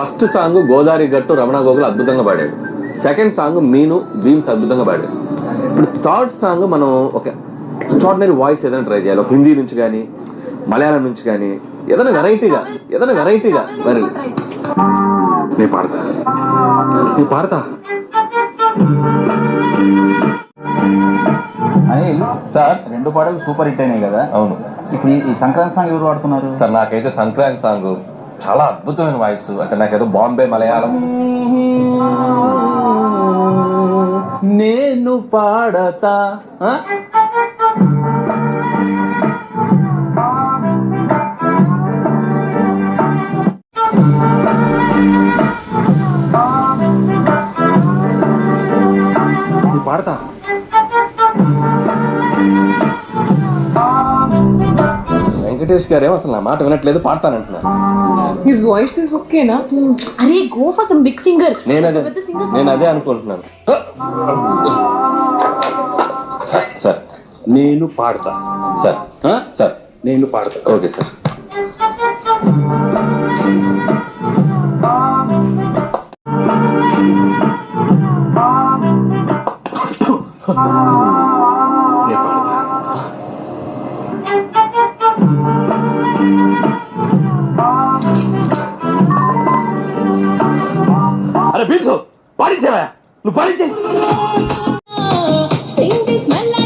First song Godavari గట్టు రమణ గోగులు అద్భుతంగా పాడాడు. సెకండ్ సాంగ్ మీను భీమ్స్ అద్భుతంగా పాడాడు. ఇప్పుడు థర్డ్ సాంగ్ మనం ఒక ఎక్స్ట్రాడినరీ వాయిస్ ఏదైనా ట్రై చేయాలి. ఒక హిందీ నుంచి కానీ మలయాళం నుంచి కానీ ఏదైనా వెరైటీగా మరి నేను పాడతా అనిల్ సార్, 2 పాటలు సూపర్ హిట్ అయినాయి కదా. అవును. ఇప్పుడు ఈ సంక్రాంతి సాంగ్ ఎవరు పాడుతున్నారు సార్? నాకైతే సంక్రాంతి సాంగ్ చాలా అద్భుతమైన వాయిస్. అంటే నాకేదో బాంబే మలయాళం. నేను పాడతా పాడతా వెంకటేష్ గారేమో అసలు నా మాట వినట్లేదు, పాడతానంటున్నారు. హిస్ వాయిస్ ఇస్ ఓకేనా? అరే go for some big singer. నేను అదే అనుకుంటున్నాను. సార్ నేను పాడతా సార్. సార్ నేను పాడతా. Okay sir. నేను పాడతా. అరే భీమ్స్, పాడించావా? నువ్వు పాడించే. Sing this melody.